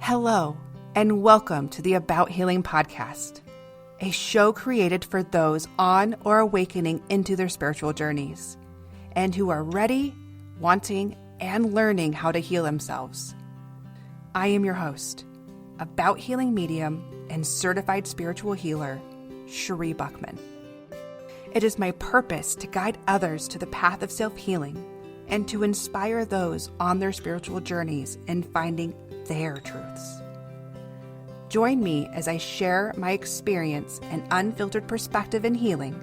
Hello, and welcome to the About Healing podcast, a show created for those on or awakening into their spiritual journeys, and who are ready, wanting, and learning how to heal themselves. I am your host, About Healing medium and certified spiritual healer, Sheree Buckman. It is my purpose to guide others to the path of self-healing and to inspire those on their spiritual journeys in finding their truths. Join me as I share my experience and unfiltered perspective in healing,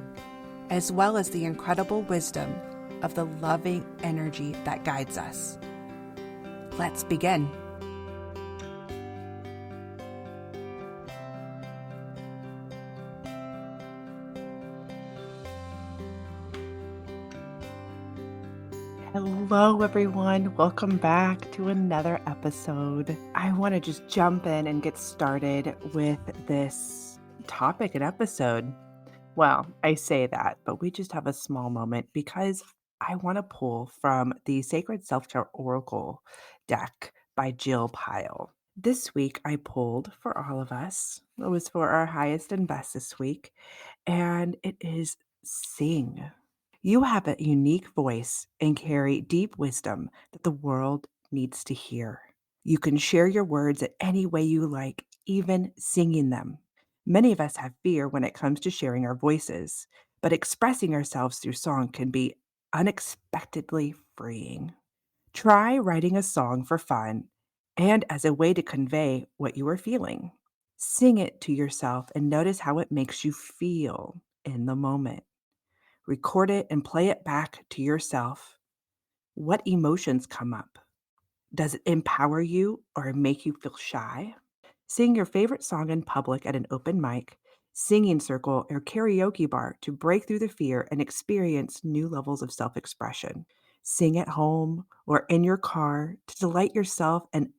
as well as the incredible wisdom of the loving energy that guides us. Let's begin. Hello, everyone. Welcome back to another episode. I want to just jump in and get started with this topic and episode. Well, I say that, but we just have a small moment because I want to pull from the Sacred Self-Care Oracle deck by Jill Pyle. This week, I pulled for all of us. It was for our highest and best this week, and it is Sing. You have a unique voice and carry deep wisdom that the world needs to hear. You can share your words any way you like, even singing them. Many of us have fear when it comes to sharing our voices, but expressing ourselves through song can be unexpectedly freeing. Try writing a song for fun and as a way to convey what you are feeling. Sing it to yourself and notice how it makes you feel in the moment. Record it and play it back to yourself. What emotions come up? Does it empower you or make you feel shy? Sing your favorite song in public at an open mic, singing circle, or karaoke bar to break through the fear and experience new levels of self-expression. Sing at home or in your car to delight yourself and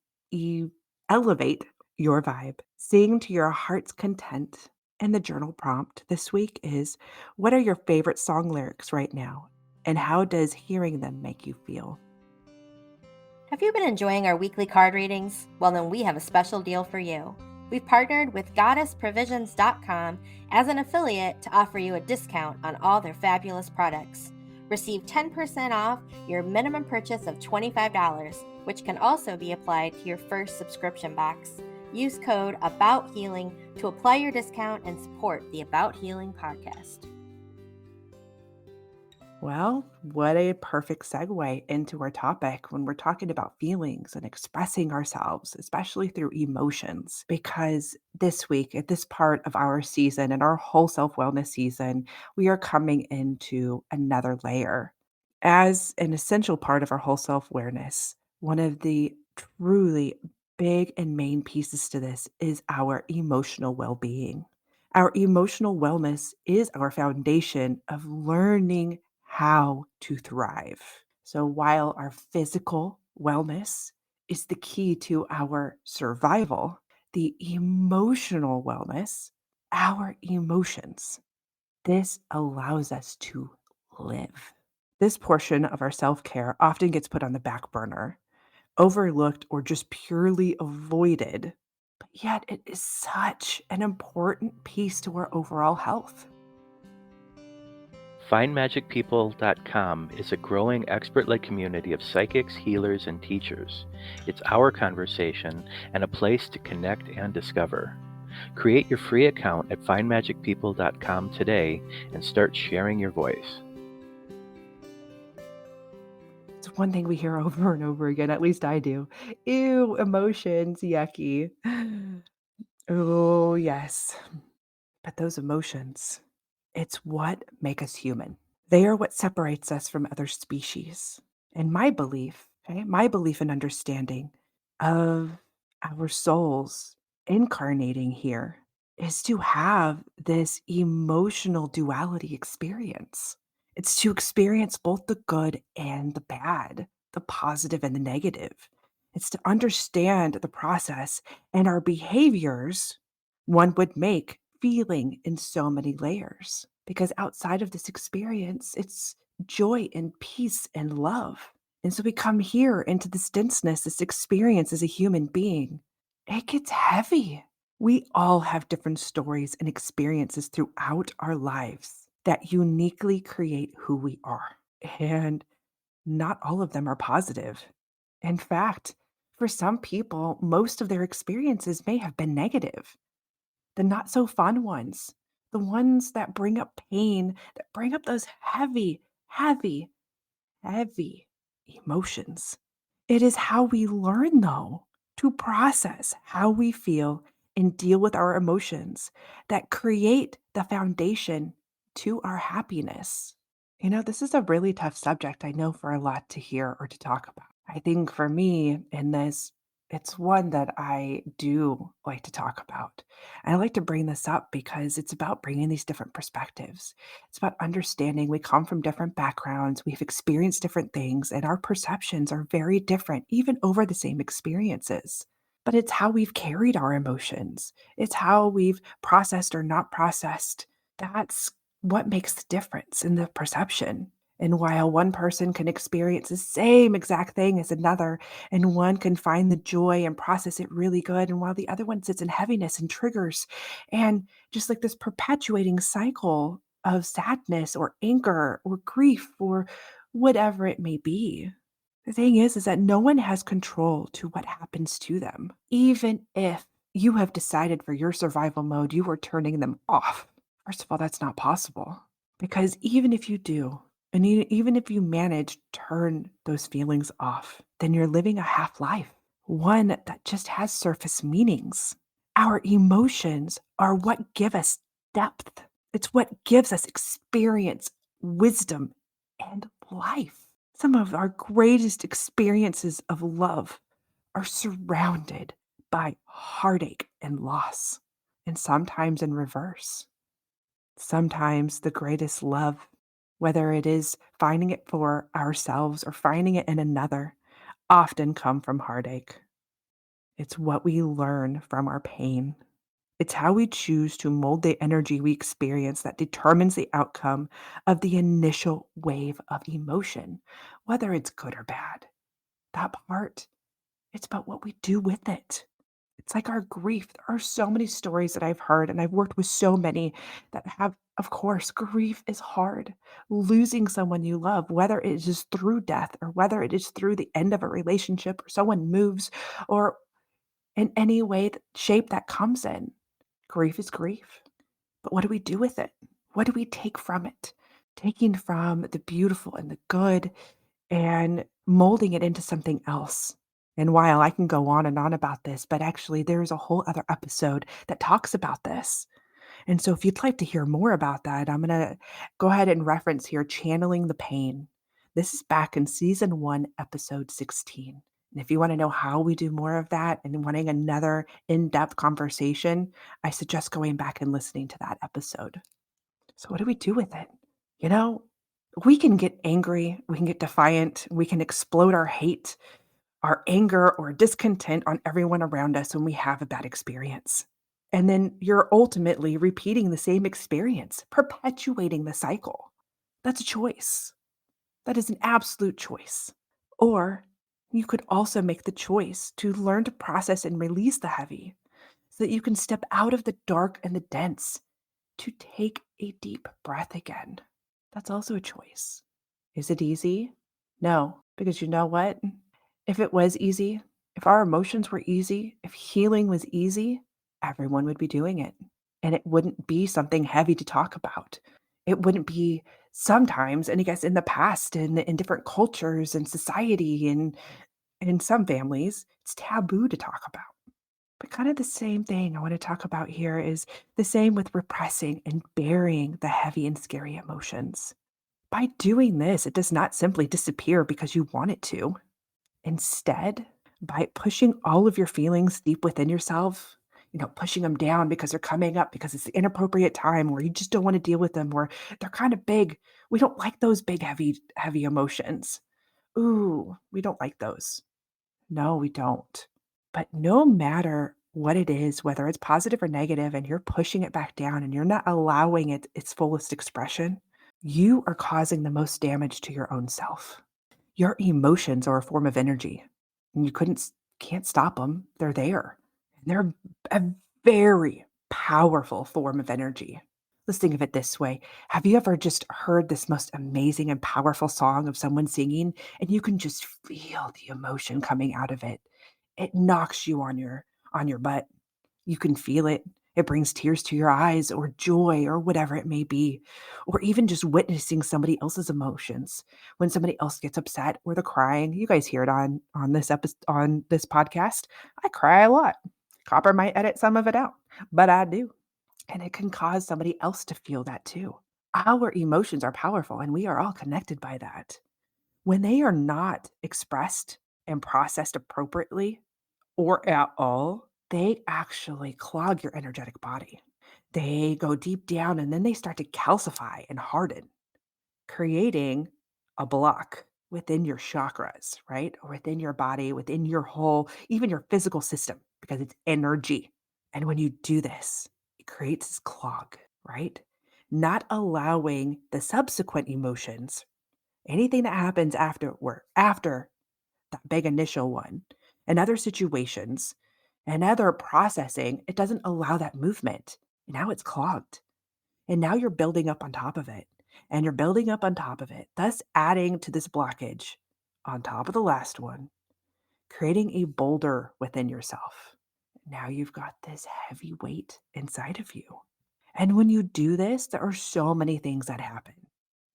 elevate your vibe. Sing to your heart's content. And the journal prompt this week is, what are your favorite song lyrics right now? And how does hearing them make you feel? Have you been enjoying our weekly card readings? Well, then we have a special deal for you. We've partnered with goddessprovisions.com as an affiliate to offer you a discount on all their fabulous products. Receive 10% off your minimum purchase of $25, which can also be applied to your first subscription box. Use code ABOUTHEALING to apply your discount and support the About Healing podcast. Well, what a perfect segue into our topic when we're talking about feelings and expressing ourselves, especially through emotions. Because this week, at this part of our season and our whole self wellness season, we are coming into another layer. As an essential part of our whole self awareness, one of the truly big and main pieces to this is our emotional well being. Our emotional wellness is our foundation of learning how to thrive. So while our physical wellness is the key to our survival, the emotional wellness, our emotions, this allows us to live. This portion of our self care often gets put on the back burner, overlooked, or just purely avoided. But yet, it is such an important piece to our overall health. FindMagicPeople.com is a growing expert-led community of psychics, healers, and teachers. It's our conversation and a place to connect and discover. Create your free account at FindMagicPeople.com today and start sharing your voice. It's one thing we hear over and over again, at least I do. Ew, emotions, yucky. Oh, yes. But those emotions, it's what make us human. They are what separates us from other species. And my belief, okay, my belief and understanding of our souls incarnating here is to have this emotional duality experience. It's to experience both the good and the bad, the positive and the negative. It's to understand the process and our behaviors one would make feeling in so many layers. Because outside of this experience, it's joy and peace and love. And so we come here into this denseness, this experience as a human being, it gets heavy. We all have different stories and experiences throughout our lives that uniquely create who we are. And not all of them are positive. In fact, for some people, most of their experiences may have been negative. The not so fun ones, the ones that bring up pain, that bring up those heavy, heavy, heavy emotions. It is how we learn, though, to process how we feel and deal with our emotions that create the foundation to our happiness. This is a really tough subject, I know, for a lot to hear or to talk about. I think for me in this, it's one that I do like to talk about. And I like to bring this up because it's about bringing these different perspectives. It's about understanding we come from different backgrounds, we've experienced different things, and our perceptions are very different, even over the same experiences. But it's how we've carried our emotions, it's how we've processed or not processed. That's what makes the difference in the perception. And while one person can experience the same exact thing as another, and one can find the joy and process it really good, and while the other one sits in heaviness and triggers, and just like this perpetuating cycle of sadness or anger or grief or whatever it may be. The thing is that no one has control to what happens to them. Even if you have decided for your survival mode, you are turning them off. First of all, that's not possible. Because even if you do, and even if you manage to turn those feelings off, then you're living a half life, one that just has surface meanings. Our emotions are what give us depth. It's what gives us experience, wisdom, and life. Some of our greatest experiences of love are surrounded by heartache and loss, and sometimes in reverse. Sometimes the greatest love, whether it is finding it for ourselves or finding it in another, often come from heartache. It's what we learn from our pain. It's how we choose to mold the energy we experience that determines the outcome of the initial wave of emotion, whether it's good or bad. That part, it's about what we do with it. It's like our grief. There are so many stories that I've heard, and I've worked with so many that have, of course, grief is hard. Losing someone you love, whether it is through death or whether it is through the end of a relationship or someone moves or in any way, shape that comes in. Grief is grief. But what do we do with it? What do we take from it? Taking from the beautiful and the good and molding it into something else. And while I can go on and on about this, but actually there's a whole other episode that talks about this. And so if you'd like to hear more about that, I'm going to go ahead and reference here Channeling the Pain. This is back in season 1, episode 16. And if you want to know how we do more of that and wanting another in-depth conversation, I suggest going back and listening to that episode. So what do we do with it? You know, we can get angry, we can get defiant, we can explode our hate, our anger, or discontent on everyone around us when we have a bad experience. And then you're ultimately repeating the same experience, perpetuating the cycle. That's a choice. That is an absolute choice. Or you could also make the choice to learn to process and release the heavy so that you can step out of the dark and the dense to take a deep breath again. That's also a choice. Is it easy? No, because you know what? If it was easy, if our emotions were easy, if healing was easy, everyone would be doing it. And it wouldn't be something heavy to talk about. It wouldn't be sometimes, and I guess in the past, in different cultures and society and in some families, it's taboo to talk about. But kind of the same thing I want to talk about here is the same with repressing and burying the heavy and scary emotions. By doing this, it does not simply disappear because you want it to. Instead, by pushing all of your feelings deep within yourself, pushing them down because they're coming up because it's the inappropriate time or you just don't want to deal with them or they're kind of big. We don't like those big, heavy emotions. Ooh, we don't like those. No, we don't. But no matter what it is, whether it's positive or negative, and you're pushing it back down and you're not allowing it its fullest expression, you are causing the most damage to your own self. Your emotions are a form of energy, and you can't stop them. They're there. They're a very powerful form of energy. Let's think of it this way. Have you ever just heard this most amazing and powerful song of someone singing and you can just feel the emotion coming out of it? It knocks you on your butt. You can feel it. It brings tears to your eyes or joy or whatever it may be. Or even just witnessing somebody else's emotions. When somebody else gets upset or they're crying, you guys hear it on this episode on this podcast. I cry a lot. Copper might edit some of it out, but I do. And it can cause somebody else to feel that too. Our emotions are powerful and we are all connected by that. When they are not expressed and processed appropriately or at all, they actually clog your energetic body. They go deep down and then they start to calcify and harden, creating a block within your chakras, right? Or within your body, within your whole, even your physical system, because it's energy. And when you do this, it creates this clog, right? Not allowing the subsequent emotions, anything that happens after that big initial one, and other situations and other processing, it doesn't allow that movement. Now it's clogged. And now you're building up on top of it. And you're building up on top of it, thus adding to this blockage on top of the last one, creating a boulder within yourself. Now you've got this heavy weight inside of you. And when you do this, there are so many things that happen.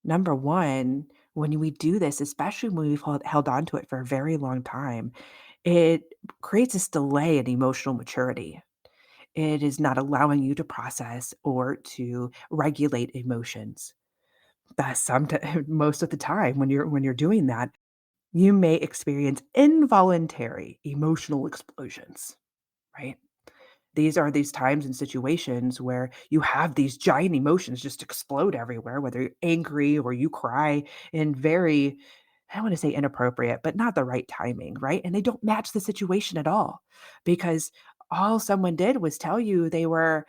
Number one, when we do this, especially when we've held on to it for a very long time, it creates this delay in emotional maturity. It is not allowing you to process or to regulate emotions. Thus, most of the time when you're doing that, you may experience involuntary emotional explosions, right? These are these times and situations where you have these giant emotions just explode everywhere, whether you're angry or you cry in very, I don't want to say inappropriate, but not the right timing, right? And they don't match the situation at all because all someone did was tell you they were,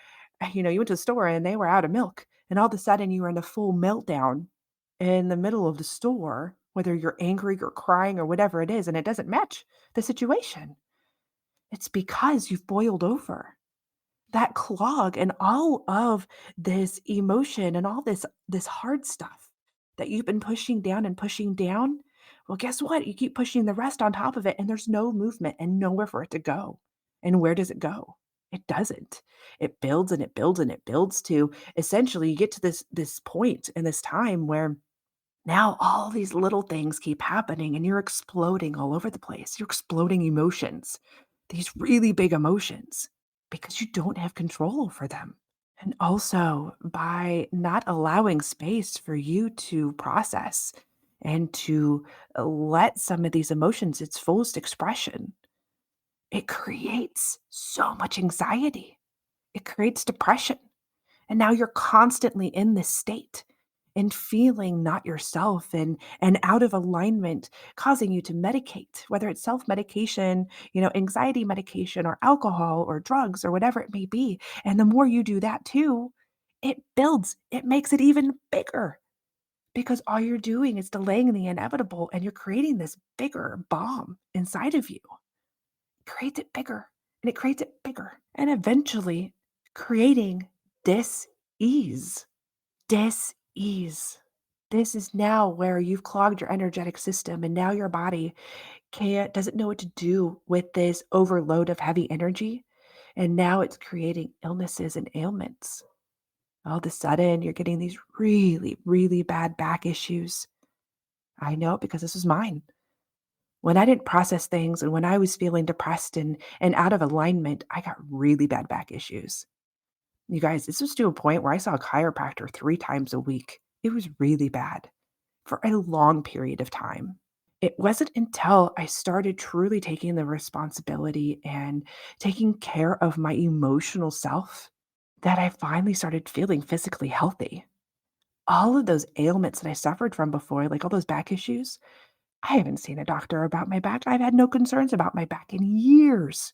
you went to the store and they were out of milk. And all of a sudden you were in a full meltdown in the middle of the store, whether you're angry or crying or whatever it is, and it doesn't match the situation. It's because you've boiled over that clog and all of this emotion and all this hard stuff that you've been pushing down, well, guess what? You keep pushing the rest on top of it, and there's no movement and nowhere for it to go. And where does it go? It doesn't. It builds and it builds and it builds to essentially you get to this point in this time where now all these little things keep happening and you're exploding all over the place. You're exploding emotions, these really big emotions, because you don't have control over them. And also by not allowing space for you to process and to let some of these emotions its fullest expression, it creates so much anxiety. It creates depression. And now you're constantly in this state and feeling not yourself and out of alignment, causing you to medicate, whether it's self-medication, anxiety medication or alcohol or drugs or whatever it may be. And the more you do that too, it builds, it makes it even bigger because all you're doing is delaying the inevitable and you're creating this bigger bomb inside of you. It creates it bigger and it creates it bigger and eventually creating dis-ease. Dis-ease. This is now where you've clogged your energetic system and now your body doesn't know what to do with this overload of heavy energy. And now it's creating illnesses and ailments. All of a sudden, you're getting these really, really bad back issues. I know because this was mine. When I didn't process things and when I was feeling depressed and out of alignment, I got really bad back issues. You guys, this was to a point where I saw a chiropractor 3 times a week. It was really bad for a long period of time. It wasn't until I started truly taking the responsibility and taking care of my emotional self that I finally started feeling physically healthy. All of those ailments that I suffered from before, like all those back issues, I haven't seen a doctor about my back. I've had no concerns about my back in years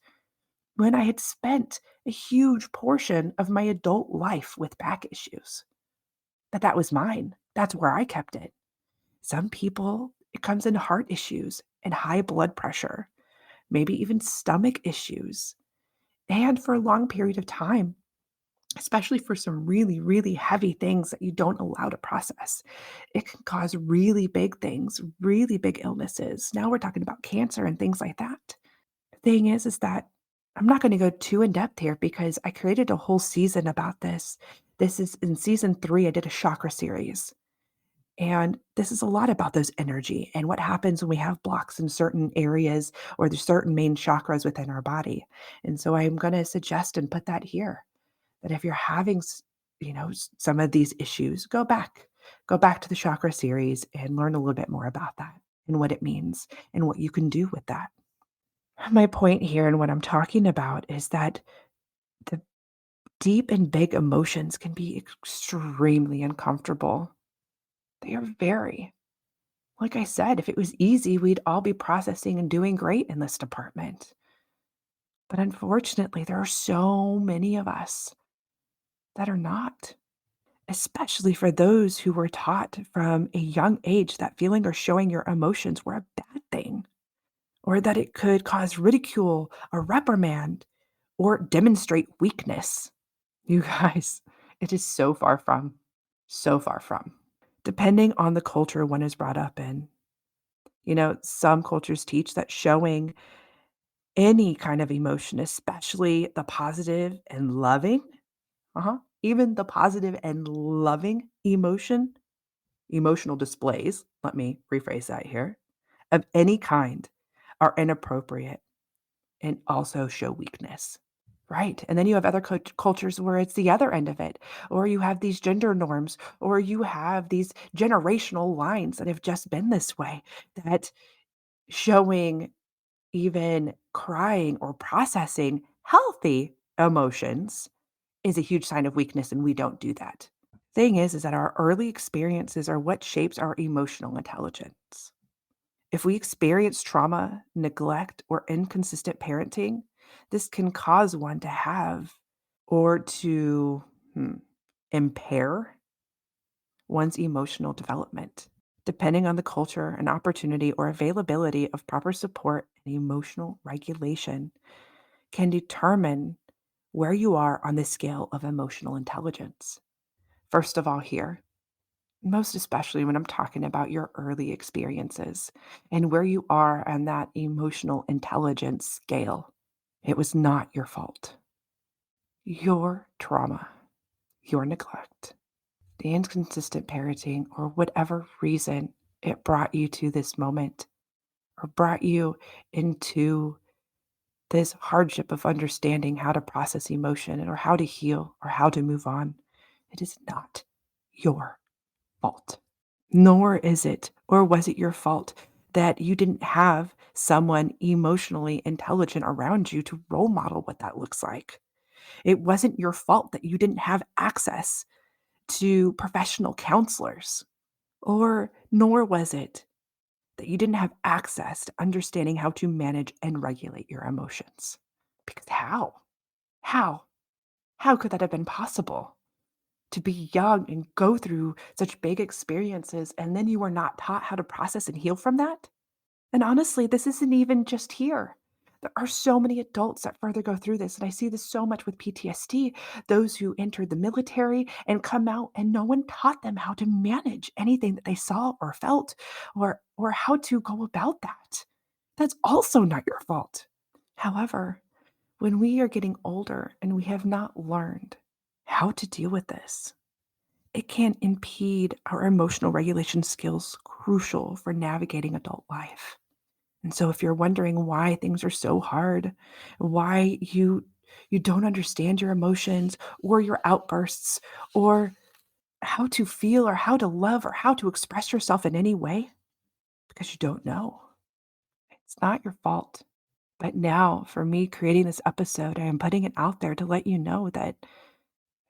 when I had spent a huge portion of my adult life with back issues. But that was mine. That's where I kept it. Some people, it comes in heart issues and high blood pressure, maybe even stomach issues. and for a long period of time, especially for some really, really heavy things that you don't allow to process. It can cause really big things, really big illnesses. Now we're talking about cancer and things like that. The thing is that I'm not going to go too in depth here because I created a whole season about this. This is in season 3. I did a chakra series. And this is a lot about those energy and what happens when we have blocks in certain areas or the certain main chakras within our body. And so I'm going to suggest and put that here that if you're having, some of these issues, go back to the chakra series and learn a little bit more about that and what it means and what you can do with that. My point here and what I'm talking about is that the deep and big emotions can be extremely uncomfortable. They are very. Like I said, if it was easy, we'd all be processing and doing great in this department. But unfortunately, there are so many of us that are not, especially for those who were taught from a young age that feeling or showing your emotions were a bad thing, or that it could cause ridicule or reprimand or demonstrate weakness. You guys, it is so far from, so far from. Depending on the culture one is brought up in, some cultures teach that showing any kind of emotion, especially the positive and loving, even the positive and loving emotional displays, let me rephrase that here, of any kind are inappropriate and also show weakness. Right. And then you have other cultures where it's the other end of it, or you have these gender norms, or you have these generational lines that have just been this way, that showing even crying or processing healthy emotions is a huge sign of weakness, and we don't do that. Thing is that our early experiences are what shapes our emotional intelligence. If we experience trauma, neglect, or inconsistent parenting, this can cause one to have or to impair one's emotional development. Depending on the culture and opportunity or availability of proper support and emotional regulation can determine where you are on the scale of emotional intelligence. First of all, here, most especially when I'm talking about your early experiences and where you are on that emotional intelligence scale. It was not your fault. Your trauma, your neglect, the inconsistent parenting, or whatever reason it brought you to this moment or brought you into this hardship of understanding how to process emotion or how to heal or how to move on. It is not your fault. Nor is it, or was it your fault that you didn't have someone emotionally intelligent around you to role model what that looks like. It wasn't your fault that you didn't have access to professional counselors, or nor was it that you didn't have access to understanding how to manage and regulate your emotions. Because how? How? How could that have been possible? To be young and go through such big experiences, and then you were not taught how to process and heal from that? And honestly, this isn't even just here. There are so many adults that further go through this, and I see this so much with PTSD, those who entered the military and come out and no one taught them how to manage anything that they saw or felt or how to go about that. That's also not your fault. However, when we are getting older and we have not learned how to deal with this, it can impede our emotional regulation skills crucial for navigating adult life. And so if you're wondering why things are so hard, why you don't understand your emotions or your outbursts or how to feel or how to love or how to express yourself in any way because you don't know. It's not your fault. But now for me creating this episode, I am putting it out there to let you know that it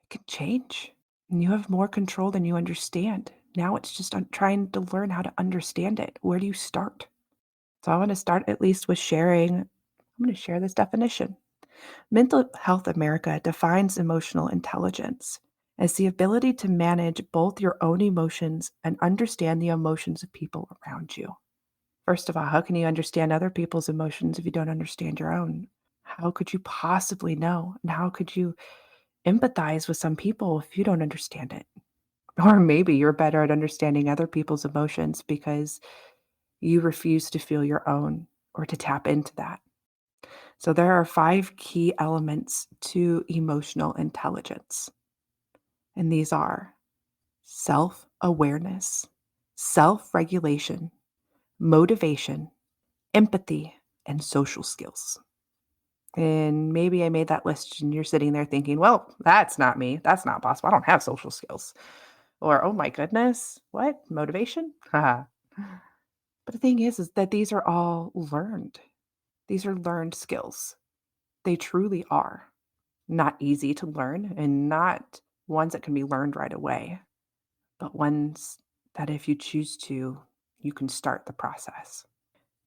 can change and you have more control than you understand. Now it's just trying to learn how to understand it. Where do you start? So I want to start at least with sharing. I'm going to share this definition. Mental Health America defines emotional intelligence as the ability to manage both your own emotions and understand the emotions of people around you. First of all, how can you understand other people's emotions if you don't understand your own? How could you possibly know? And how could you empathize with some people if you don't understand it? Or maybe you're better at understanding other people's emotions because you refuse to feel your own or to tap into that. So, there are 5 key elements to emotional intelligence, and these are self awareness, self regulation, motivation, empathy, and social skills. And maybe I made that list and you're sitting there thinking, well, that's not me. That's not possible. I don't have social skills. Or, oh my goodness, what? Motivation? Haha. But the thing is that these are all learned. These are learned skills. They truly are not easy to learn and not ones that can be learned right away, but ones that if you choose to, you can start the process.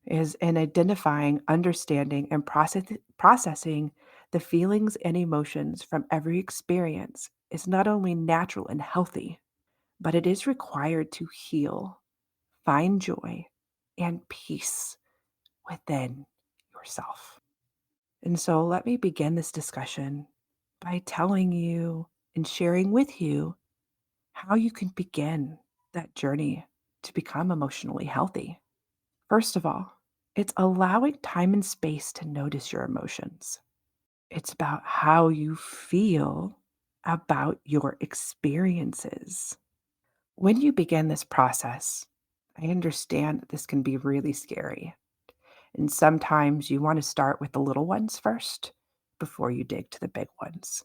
Is in identifying, understanding, and processing the feelings and emotions from every experience is not only natural and healthy, but it is required to heal, find joy, and peace within yourself. And so let me begin this discussion by telling you and sharing with you how you can begin that journey to become emotionally healthy. First of all, it's allowing time and space to notice your emotions. It's about how you feel about your experiences. When you begin this process, I understand that this can be really scary. And sometimes you want to start with the little ones first before you dig to the big ones.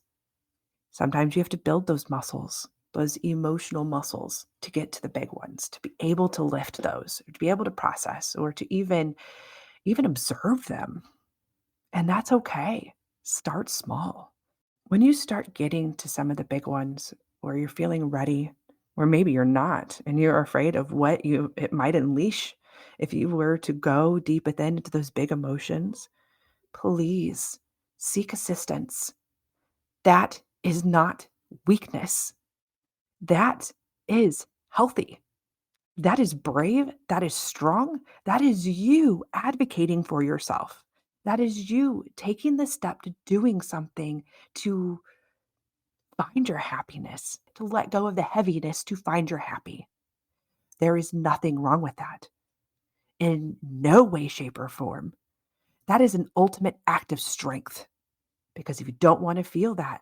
Sometimes you have to build those muscles, those emotional muscles to get to the big ones, to be able to lift those, or to be able to process, or to even observe them. And that's okay. Start small. When you start getting to some of the big ones where you're feeling ready, or maybe you're not, and you're afraid of what you it might unleash if you were to go deep within into those big emotions, please seek assistance. That is not weakness. That is healthy. That is brave. That is strong. That is you advocating for yourself. That is you taking the step to doing something to find your happiness, to let go of the heaviness to find your happy. There is nothing wrong with that in no way, shape, or form. That is an ultimate act of strength because if you don't want to feel that,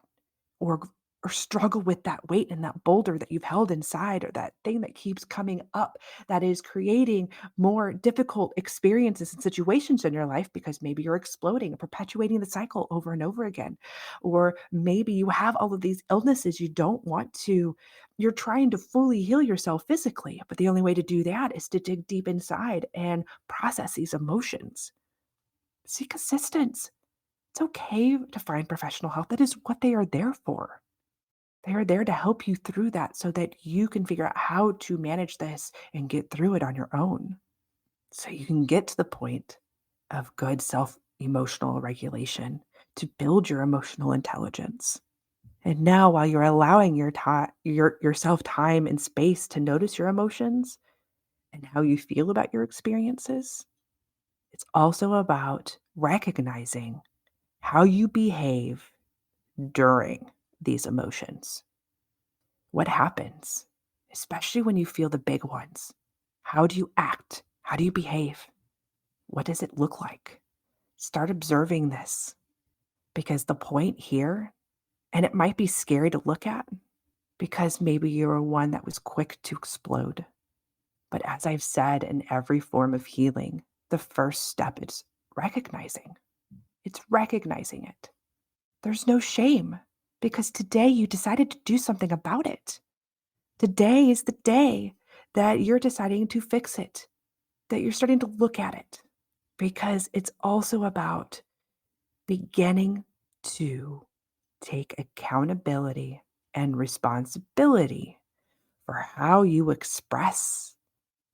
or or struggle with that weight and that boulder that you've held inside or that thing that keeps coming up that is creating more difficult experiences and situations in your life because maybe you're exploding and perpetuating the cycle over and over again, or maybe you have all of these illnesses you don't want to, you're trying to fully heal yourself physically, but the only way to do that is to dig deep inside and process these emotions. Seek assistance. It's okay to find professional help. That is what they are there for. They are there to help you through that so that you can figure out how to manage this and get through it on your own. So you can get to the point of good self emotional regulation to build your emotional intelligence. And now while you're allowing yourself time and space to notice your emotions and how you feel about your experiences, it's also about recognizing how you behave during these emotions. What happens, especially when you feel the big ones? How do you act? How do you behave? What does it look like? Start observing this because the point here, and it might be scary to look at because maybe you're one that was quick to explode. But as I've said in every form of healing, the first step is recognizing. It's recognizing it. There's no shame because today you decided to do something about it. Today is the day that you're deciding to fix it, that you're starting to look at it, because it's also about beginning to take accountability and responsibility for how you express,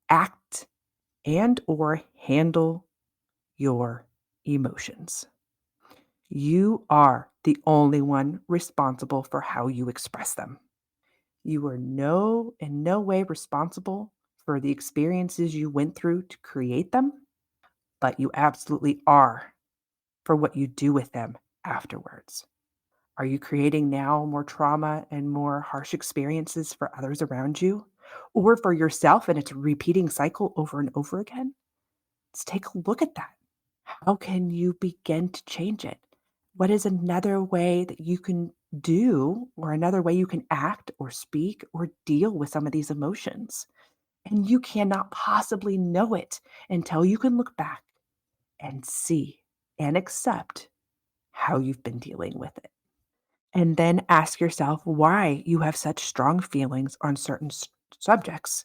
act, and or handle your emotions. You are the only one responsible for how you express them. You are in no way responsible for the experiences you went through to create them, but you absolutely are for what you do with them afterwards. Are you creating now more trauma and more harsh experiences for others around you or for yourself, and it's a repeating cycle over and over again? Let's take a look at that. How can you begin to change it? What is another way that you can do, or another way you can act or speak or deal with some of these emotions? And you cannot possibly know it until you can look back and see and accept how you've been dealing with it. And then ask yourself why you have such strong feelings on certain subjects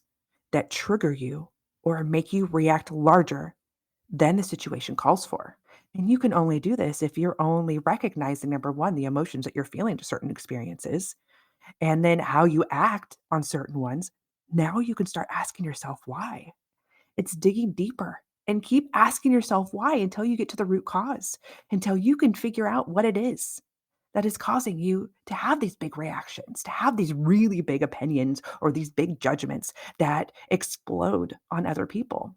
that trigger you or make you react larger than the situation calls for. And you can only do this if you're only recognizing, number one, the emotions that you're feeling to certain experiences, and then how you act on certain ones. Now you can start asking yourself why. It's digging deeper, and keep asking yourself why until you get to the root cause, until you can figure out what it is that is causing you to have these big reactions, to have these really big opinions or these big judgments that explode on other people.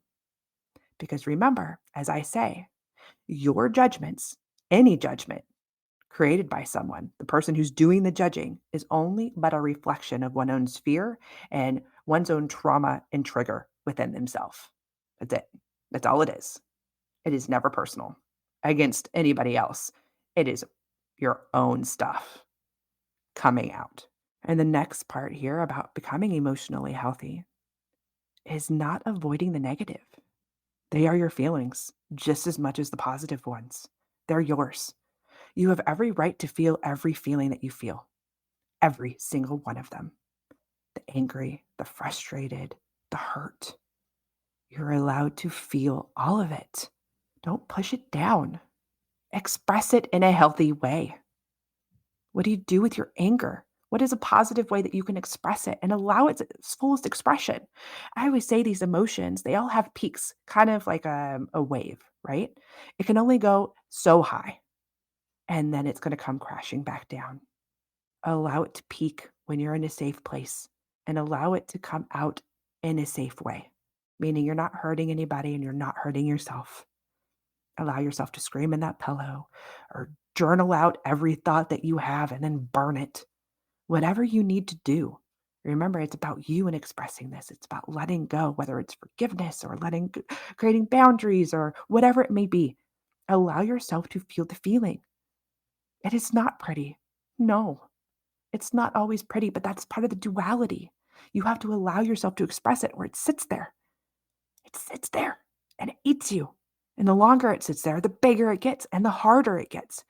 Because remember, as I say, your judgments, any judgment created by someone, the person who's doing the judging, is only but a reflection of one's own fear and one's own trauma and trigger within themselves. That's it. That's all it is. It is never personal against anybody else. It is your own stuff coming out. And the next part here about becoming emotionally healthy is not avoiding the negative. They are your feelings just as much as the positive ones. They're yours. You have every right to feel every feeling that you feel, every single one of them. The angry, the frustrated, the hurt. You're allowed to feel all of it. Don't push it down. Express it in a healthy way. What do you do with your anger? What is a positive way that you can express it and allow its fullest expression? I always say these emotions, they all have peaks, kind of like a wave, right? It can only go so high, and then it's going to come crashing back down. Allow it to peak when you're in a safe place and allow it to come out in a safe way, meaning you're not hurting anybody and you're not hurting yourself. Allow yourself to scream in that pillow or journal out every thought that you have and then burn it. Whatever you need to do. Remember, it's about you and expressing this. It's about letting go, whether it's forgiveness or creating boundaries or whatever it may be. Allow yourself to feel the feeling. It is not pretty. No, it's not always pretty, but that's part of the duality. You have to allow yourself to express it, or it sits there. It sits there and it eats you. And the longer it sits there, the bigger it gets and the harder it gets.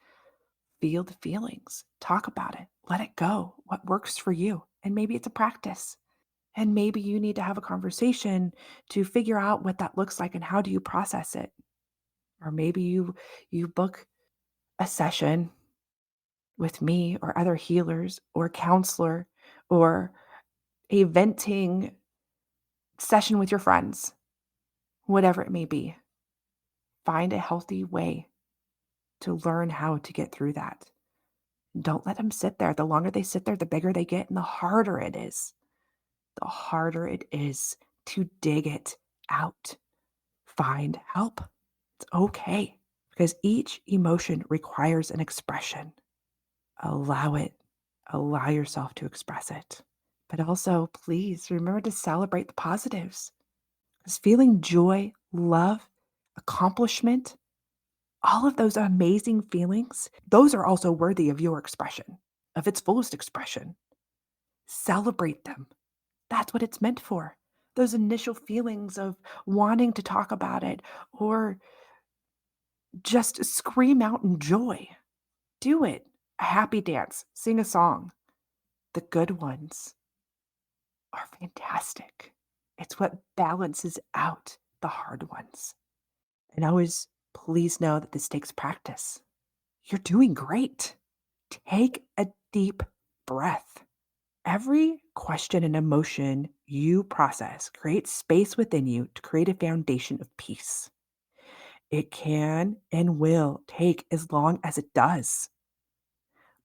Feel the feelings. Talk about it. Let it go. What works for you? And maybe it's a practice. And maybe you need to have a conversation to figure out what that looks like and how do you process it. Or maybe you book a session with me or other healers or counselor or a venting session with your friends, whatever it may be. Find a healthy way to learn how to get through that. Don't let them sit there. The longer they sit there, the bigger they get and the harder it is. The harder it is to dig it out. Find help. It's okay because each emotion requires an expression. Allow it. Allow yourself to express it. But also, please remember to celebrate the positives. Because feeling joy, love, accomplishment, all of those amazing feelings, those are also worthy of your expression, of its fullest expression. Celebrate them. That's what it's meant for. Those initial feelings of wanting to talk about it or just scream out in joy. Do it. A happy dance, sing a song. The good ones are fantastic. It's what balances out the hard ones. And always please know that this takes practice. You're doing great. Take a deep breath. Every question and emotion you process creates space within you to create a foundation of peace. It can and will take as long as it does.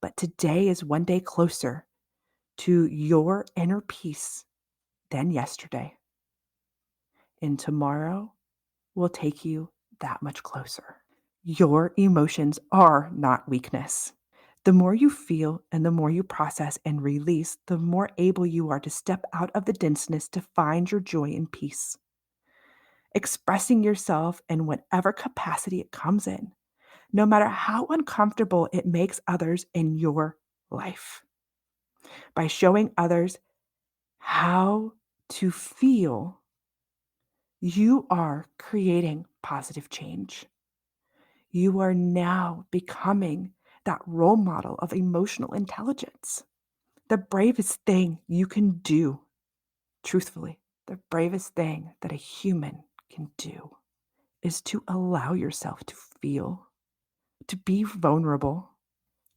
But today is one day closer to your inner peace than yesterday. And tomorrow will take you that much closer. Your emotions are not weakness. The more you feel and the more you process and release, the more able you are to step out of the denseness to find your joy and peace. Expressing yourself in whatever capacity it comes in, no matter how uncomfortable it makes others in your life. By showing others how to feel, you are creating positive change. You are now becoming that role model of emotional intelligence. The bravest thing you can do, truthfully, the bravest thing that a human can do is to allow yourself to feel, to be vulnerable,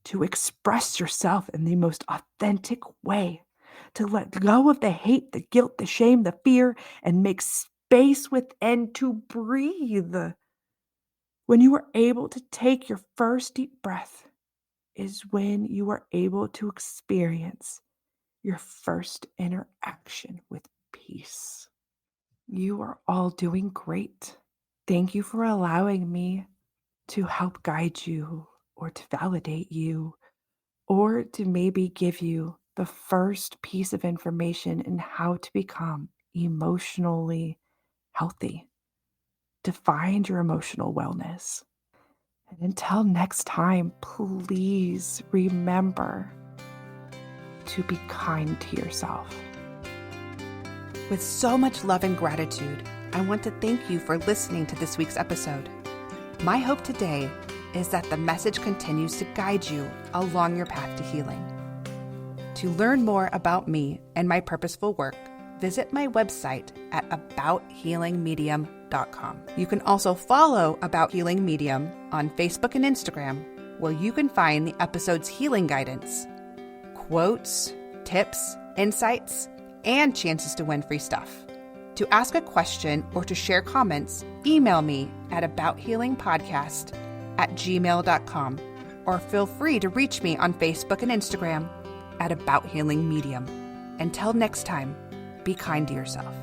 to express yourself in the most authentic way, to let go of the hate, the guilt, the shame, the fear, and make space within to breathe. When you are able to take your first deep breath is when you are able to experience your first interaction with peace. You are all doing great. Thank you for allowing me to help guide you or to validate you or to maybe give you the first piece of information in how to become emotionally healthy, to find your emotional wellness. And until next time, please remember to be kind to yourself. With so much love and gratitude, I want to thank you for listening to this week's episode. My hope today is that the message continues to guide you along your path to healing. To learn more about me and my purposeful work, visit my website at abouthealingmedium.com. You can also follow About Healing Medium on Facebook and Instagram, where you can find the episode's healing guidance, quotes, tips, insights, and chances to win free stuff. To ask a question or to share comments, email me at abouthealingpodcast@gmail.com, or feel free to reach me on Facebook and Instagram at About Healing Medium. Until next time, be kind to yourself.